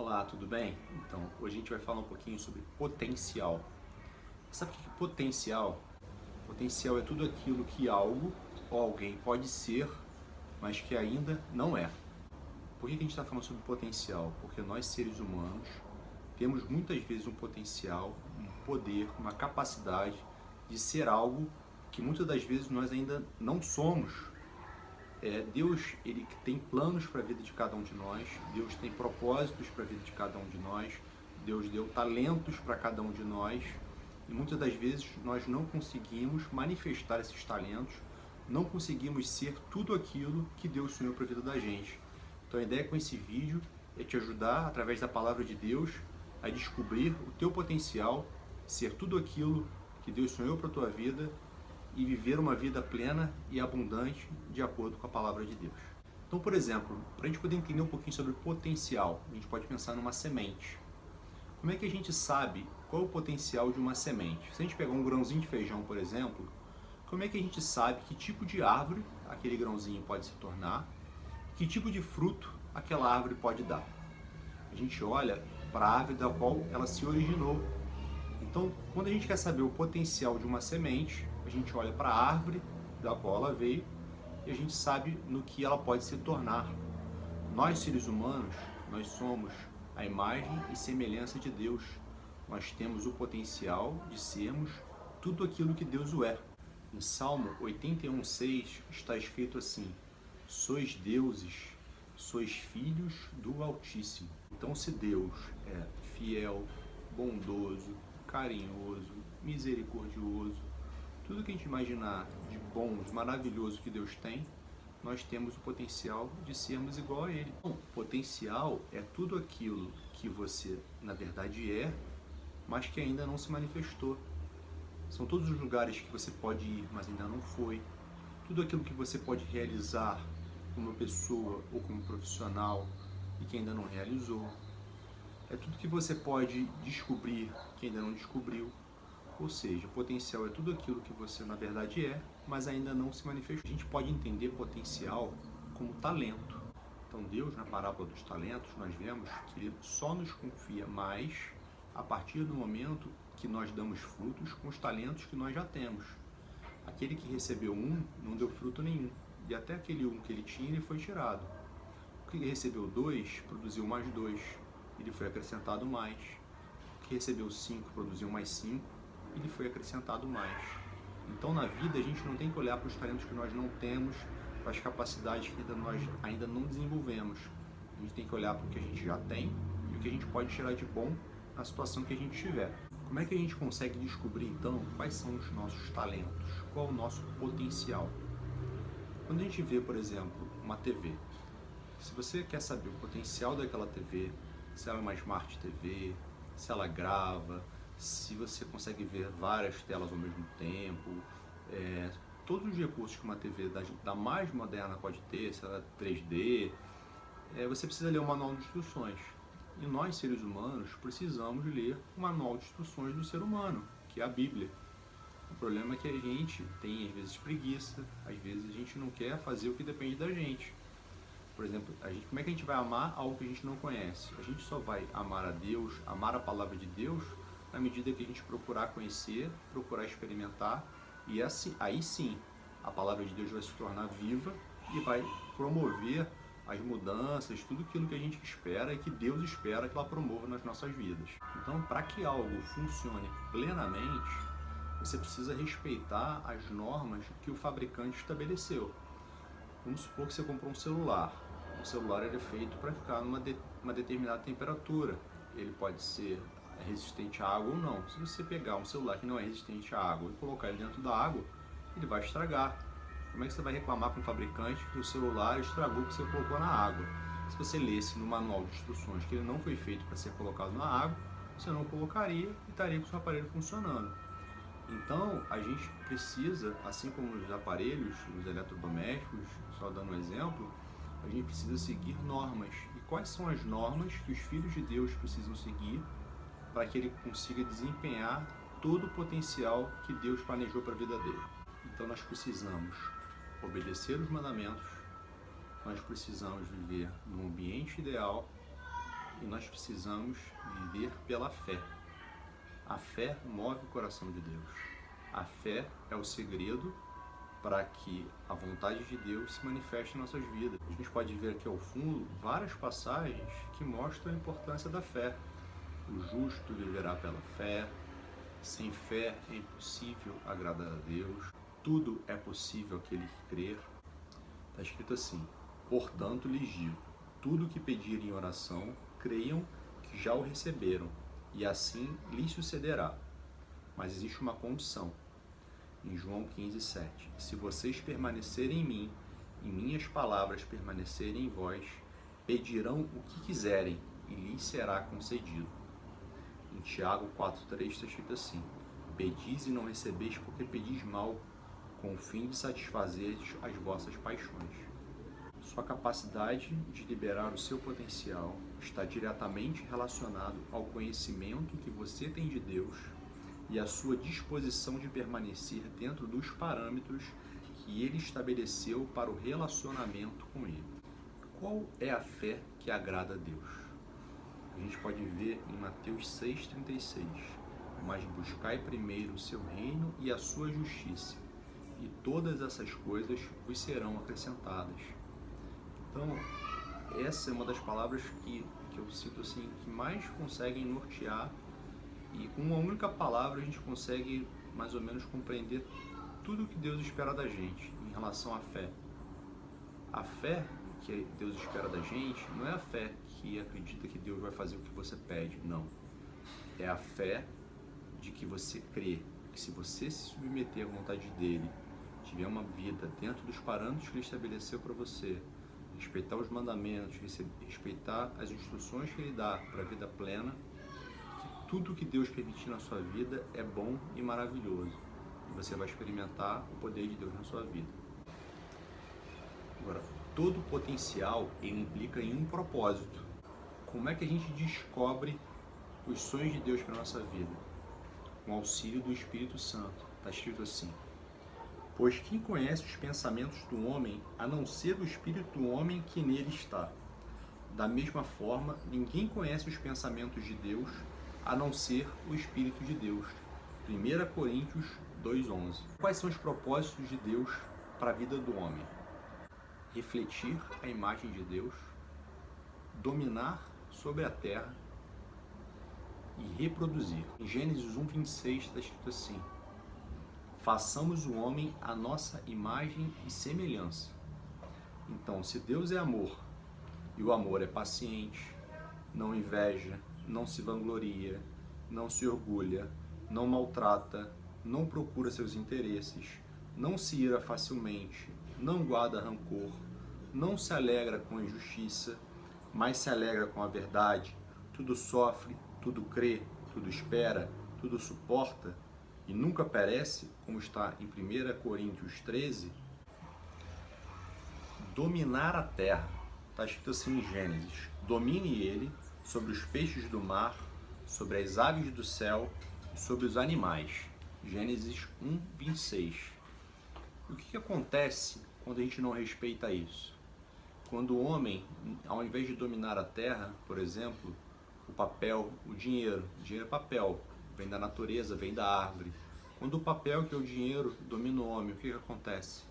Olá, tudo bem? Então, hoje a gente vai falar um pouquinho sobre potencial. Sabe o que é potencial? Potencial é tudo aquilo que algo ou alguém pode ser, mas que ainda não é. Por que a gente está falando sobre potencial? Porque nós, seres humanos, temos muitas vezes um potencial, um poder, uma capacidade de ser algo que muitas das vezes nós ainda não somos. Deus, ele tem planos para a vida de cada um de nós, Deus tem propósitos para a vida de cada um de nós, Deus deu talentos para cada um de nós e muitas das vezes nós não conseguimos manifestar esses talentos, não conseguimos ser tudo aquilo que Deus sonhou para a vida da gente. Então a ideia com esse vídeo é te ajudar, através da palavra de Deus, a descobrir o teu potencial, ser tudo aquilo que Deus sonhou para a tua vida e viver uma vida plena e abundante de acordo com a palavra de Deus. Então, por exemplo, para a gente poder entender um pouquinho sobre potencial, a gente pode pensar numa semente. Como é que a gente sabe qual é o potencial de uma semente? Se a gente pegar um grãozinho de feijão, por exemplo, como é que a gente sabe que tipo de árvore aquele grãozinho pode se tornar, que tipo de fruto aquela árvore pode dar? A gente olha para a árvore da qual ela se originou. Então, quando a gente quer saber o potencial de uma semente, a gente olha para a árvore da qual ela veio e a gente sabe no que ela pode se tornar. Nós, seres humanos, nós somos a imagem e semelhança de Deus. Nós temos o potencial de sermos tudo aquilo que Deus o é. Em Salmo 81:6 está escrito assim: sois deuses, sois filhos do Altíssimo. Então, se Deus é fiel, bondoso, carinhoso, misericordioso, tudo que a gente imaginar de bom, de maravilhoso que Deus tem, nós temos o potencial de sermos igual a Ele. Bom, potencial é tudo aquilo que você, na verdade, é, mas que ainda não se manifestou. São todos os lugares que você pode ir, mas ainda não foi. Tudo aquilo que você pode realizar como pessoa ou como profissional e que ainda não realizou. É tudo que você pode descobrir que ainda não descobriu. Ou seja, potencial é tudo aquilo que você na verdade é, mas ainda não se manifestou. A gente pode entender potencial como talento. Então Deus, na parábola dos talentos, nós vemos que Ele só nos confia mais a partir do momento que nós damos frutos com os talentos que nós já temos. Aquele que recebeu um não deu fruto nenhum, e até aquele um que ele tinha, ele foi tirado. O que recebeu dois, produziu mais dois, ele foi acrescentado mais. O que recebeu 5 produziu mais 5, ele foi acrescentado mais. Então, na vida, a gente não tem que olhar para os talentos que nós não temos, para as capacidades que nós ainda não desenvolvemos. A gente tem que olhar para o que a gente já tem e o que a gente pode tirar de bom na situação que a gente estiver. Como é que a gente consegue descobrir, então, quais são os nossos talentos? Qual é o nosso potencial? Quando a gente vê, por exemplo, uma TV, se você quer saber o potencial daquela TV, se ela é uma Smart TV, se ela grava, se você consegue ver várias telas ao mesmo tempo, todos os recursos que uma TV da mais moderna pode ter, se ela é 3D, você precisa ler o manual de instruções. E nós, seres humanos, precisamos ler o manual de instruções do ser humano, que é a Bíblia. O problema é que a gente tem, às vezes, preguiça, às vezes a gente não quer fazer o que depende da gente. Por exemplo, como é que a gente vai amar algo que a gente não conhece? A gente só vai amar a Deus, amar a palavra de Deus, na medida que a gente procurar conhecer, procurar experimentar, e assim, aí sim a palavra de Deus vai se tornar viva e vai promover as mudanças, tudo aquilo que a gente espera e que Deus espera que ela promova nas nossas vidas. Então, para que algo funcione plenamente, você precisa respeitar as normas que o fabricante estabeleceu. Vamos supor que você comprou um celular. O celular ele é feito para ficar numa determinada temperatura. Ele pode ser resistente à água ou não. Se você pegar um celular que não é resistente à água e colocar ele dentro da água, ele vai estragar. Como é que você vai reclamar com o fabricante que o celular estragou porque você colocou na água? Se você lesse no manual de instruções que ele não foi feito para ser colocado na água, você não colocaria e estaria com o seu aparelho funcionando. Então, a gente precisa, assim como os aparelhos, os eletrodomésticos, só dando um exemplo, a gente precisa seguir normas. E quais são as normas que os filhos de Deus precisam seguir para que ele consiga desempenhar todo o potencial que Deus planejou para a vida dele? Então, nós precisamos obedecer os mandamentos, nós precisamos viver num ambiente ideal e nós precisamos viver pela fé. A fé move o coração de Deus. A fé é o segredo para que a vontade de Deus se manifeste em nossas vidas. A gente pode ver aqui ao fundo várias passagens que mostram a importância da fé. O justo viverá pela fé, sem fé é impossível agradar a Deus, tudo é possível àquele que crer. Está escrito assim: portanto lhes digo, tudo o que pedirem em oração, creiam que já o receberam, e assim lhes sucederá. Mas existe uma condição. Em João 15:7, se vocês permanecerem em mim, e minhas palavras permanecerem em vós, pedirão o que quiserem, e lhes será concedido. Em Tiago 4:3 está escrito assim: pedis e não recebeis porque pedis mal, com o fim de satisfazer as vossas paixões. Sua capacidade de liberar o seu potencial está diretamente relacionado ao conhecimento que você tem de Deus e a sua disposição de permanecer dentro dos parâmetros que Ele estabeleceu para o relacionamento com Ele. Qual é a fé que agrada a Deus? A gente pode ver em Mateus 6,36, mas buscai primeiro o seu reino e a sua justiça, e todas essas coisas vos serão acrescentadas. Então, essa é uma das palavras que eu sinto assim, que mais conseguem nortear. E com uma única palavra a gente consegue mais ou menos compreender tudo o que Deus espera da gente em relação à fé. A fé que Deus espera da gente não é a fé que acredita que Deus vai fazer o que você pede, não. É a fé de que você crê que se você se submeter à vontade dEle, tiver uma vida dentro dos parâmetros que Ele estabeleceu para você, respeitar os mandamentos, respeitar as instruções que Ele dá para a vida plena, tudo que Deus permitir na sua vida é bom e maravilhoso. E você vai experimentar o poder de Deus na sua vida. Agora, todo potencial ele implica em um propósito. Como é que a gente descobre os sonhos de Deus para a nossa vida? Com o auxílio do Espírito Santo. Está escrito assim: pois quem conhece os pensamentos do homem, a não ser o Espírito do homem que nele está? Da mesma forma, ninguém conhece os pensamentos de Deus, a não ser o Espírito de Deus. 1 Coríntios 2:11. Quais são os propósitos de Deus para a vida do homem? Refletir a imagem de Deus, dominar sobre a terra e reproduzir. Em Gênesis 1:26 está escrito assim: façamos o homem à nossa imagem e semelhança. Então, se Deus é amor, e o amor é paciente, não inveja, não se vangloria, não se orgulha, não maltrata, não procura seus interesses, não se ira facilmente, não guarda rancor, não se alegra com a injustiça, mas se alegra com a verdade, tudo sofre, tudo crê, tudo espera, tudo suporta e nunca perece, como está em 1 Coríntios 13, dominar a terra. Está escrito assim em Gênesis: domine ele sobre os peixes do mar, sobre as aves do céu e sobre os animais. Gênesis 1:26. O que acontece quando a gente não respeita isso? Quando o homem, ao invés de dominar a terra, por exemplo, o papel, o dinheiro é papel, vem da natureza, vem da árvore. Quando o papel, que é o dinheiro, domina o homem, o que acontece?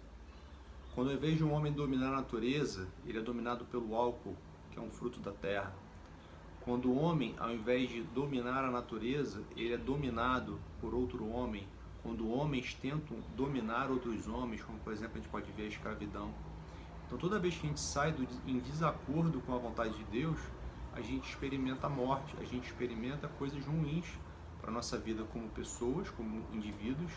Quando ao invés de um homem dominar a natureza, ele é dominado pelo álcool, que é um fruto da terra. Quando o homem, ao invés de dominar a natureza, ele é dominado por outro homem. Quando homens tentam dominar outros homens, como por exemplo a gente pode ver a escravidão. Então toda vez que a gente sai em desacordo com a vontade de Deus, a gente experimenta a morte, a gente experimenta coisas ruins para a nossa vida como pessoas, como indivíduos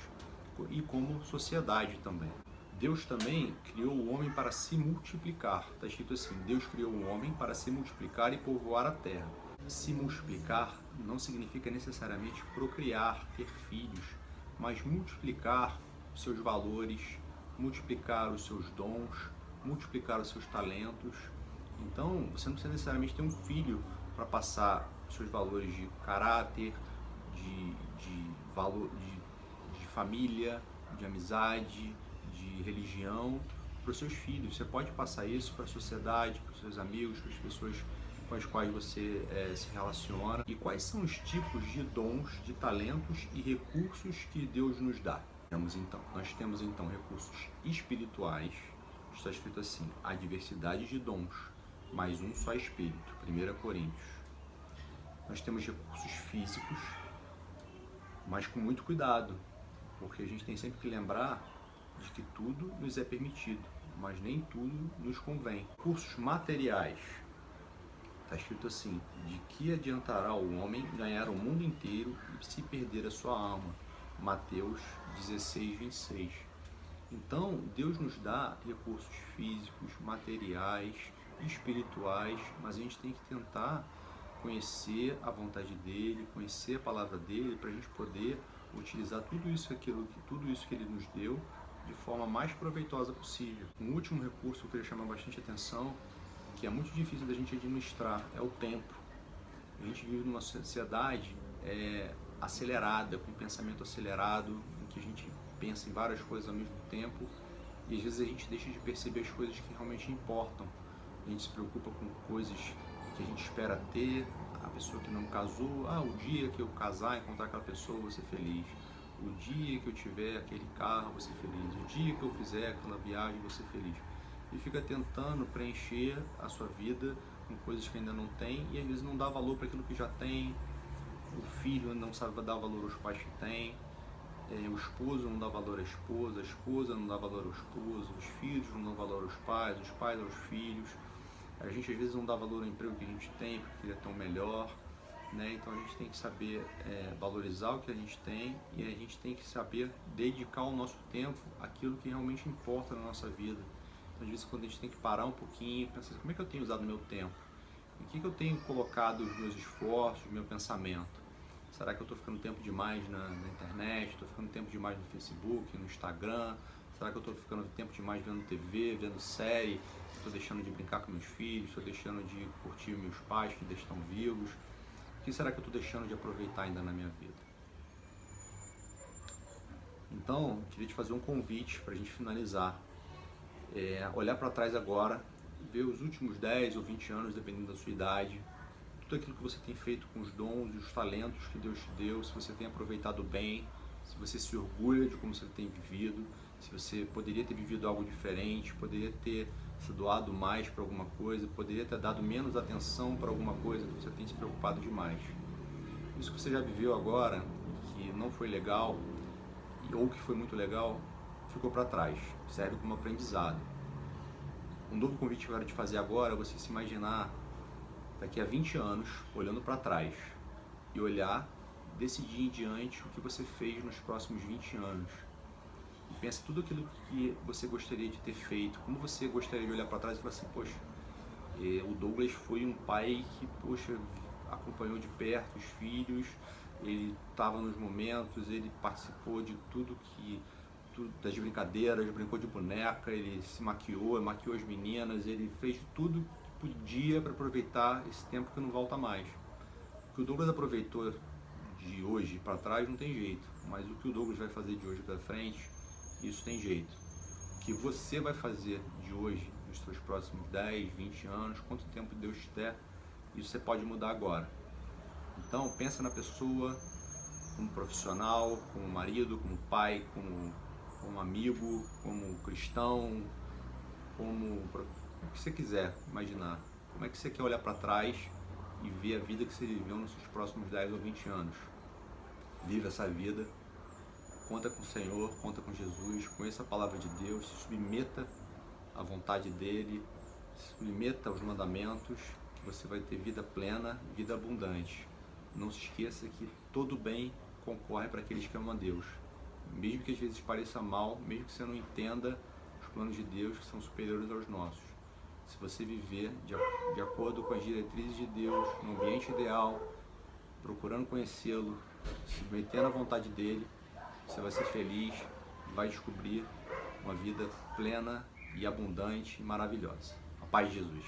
e como sociedade também. Deus também criou o homem para se multiplicar. Está escrito assim: Deus criou o homem para se multiplicar e povoar a terra. Se multiplicar não significa necessariamente procriar, ter filhos, mas multiplicar os seus valores, multiplicar os seus dons, multiplicar os seus talentos. Então, você não precisa necessariamente ter um filho para passar os seus valores de caráter, de família, de amizade, de religião para os seus filhos. Você pode passar isso para a sociedade, para os seus amigos, para as pessoas com as quais você se relaciona e quais são os tipos de dons, de talentos e recursos que Deus nos dá. Nós temos então recursos espirituais, está escrito assim, a diversidade de dons, mas um só Espírito, 1 Coríntios. Nós temos recursos físicos, mas com muito cuidado, porque a gente tem sempre que lembrar de que tudo nos é permitido, mas nem tudo nos convém. Recursos materiais, está escrito assim, de que adiantará o homem ganhar o mundo inteiro e se perder a sua alma? Mateus 16, 26. Então, Deus nos dá recursos físicos, materiais, espirituais, mas a gente tem que tentar conhecer a vontade dele, conhecer a palavra dele, para a gente poder utilizar tudo isso que ele nos deu de forma mais proveitosa possível. Um último recurso que eu queria chamar bastante atenção, que é muito difícil da gente administrar, é o tempo. A gente vive numa sociedade acelerada, com pensamento acelerado, em que a gente pensa em várias coisas ao mesmo tempo e às vezes a gente deixa de perceber as coisas que realmente importam. A gente se preocupa com coisas que a gente espera ter, a pessoa que não casou, o dia que eu casar, encontrar aquela pessoa, eu vou ser feliz. O dia que eu tiver aquele carro, eu vou ser feliz. O dia que eu fizer aquela viagem, eu vou ser feliz. E fica tentando preencher a sua vida com coisas que ainda não tem e às vezes não dá valor para aquilo que já tem. O filho não sabe dar valor aos pais que tem. O esposo não dá valor à esposa, a esposa não dá valor ao esposo, os filhos não dão valor aos pais, os pais aos filhos. A gente às vezes não dá valor ao emprego que a gente tem, porque queria ter um melhor, né? Então a gente tem que saber valorizar o que a gente tem e a gente tem que saber dedicar o nosso tempo àquilo que realmente importa na nossa vida. Então, às vezes, quando a gente tem que parar um pouquinho e pensar, como é que eu tenho usado o meu tempo? Em que eu tenho colocado os meus esforços, o meu pensamento? Será que eu estou ficando tempo demais na internet? Estou ficando tempo demais no Facebook, no Instagram? Será que eu estou ficando tempo demais vendo TV, vendo série? Estou deixando de brincar com meus filhos? Estou deixando de curtir meus pais que ainda estão vivos? O que será que eu estou deixando de aproveitar ainda na minha vida? Então, queria te fazer um convite para a gente finalizar. Olhar para trás agora, ver os últimos 10 ou 20 anos, dependendo da sua idade, tudo aquilo que você tem feito com os dons e os talentos que Deus te deu, se você tem aproveitado bem, se você se orgulha de como você tem vivido, se você poderia ter vivido algo diferente, poderia ter se doado mais para alguma coisa, poderia ter dado menos atenção para alguma coisa que você tem se preocupado demais. Isso que você já viveu agora, que não foi legal, ou que foi muito legal, ficou para trás, serve como aprendizado. Um novo convite que eu quero te fazer agora é você se imaginar daqui a 20 anos, olhando para trás e olhar desse dia em diante o que você fez nos próximos 20 anos. E pensa tudo aquilo que você gostaria de ter feito, como você gostaria de olhar para trás e falar assim, poxa, o Douglas foi um pai que, poxa, acompanhou de perto os filhos, ele estava nos momentos, ele participou de das brincadeiras, brincou de boneca, ele se maquiou as meninas, ele fez tudo que podia para aproveitar esse tempo que não volta mais. O que o Douglas aproveitou de hoje para trás não tem jeito, mas o que o Douglas vai fazer de hoje para frente, isso tem jeito. O que você vai fazer de hoje, nos seus próximos 10, 20 anos, quanto tempo Deus te der, isso você pode mudar agora. Então pensa na pessoa como profissional, como marido, como pai, como amigo, como cristão, como o que você quiser imaginar. Como é que você quer olhar para trás e ver a vida que você viveu nos seus próximos 10 ou 20 anos? Vive essa vida, conta com o Senhor, conta com Jesus, conheça a palavra de Deus, se submeta à vontade dele, se submeta aos mandamentos, que você vai ter vida plena, vida abundante. Não se esqueça que todo bem concorre para aqueles que amam a Deus. Mesmo que às vezes pareça mal, mesmo que você não entenda os planos de Deus que são superiores aos nossos. Se você viver de acordo com as diretrizes de Deus, no ambiente ideal, procurando conhecê-lo, se submetendo à vontade dele, você vai ser feliz, vai descobrir uma vida plena e abundante e maravilhosa. A paz de Jesus.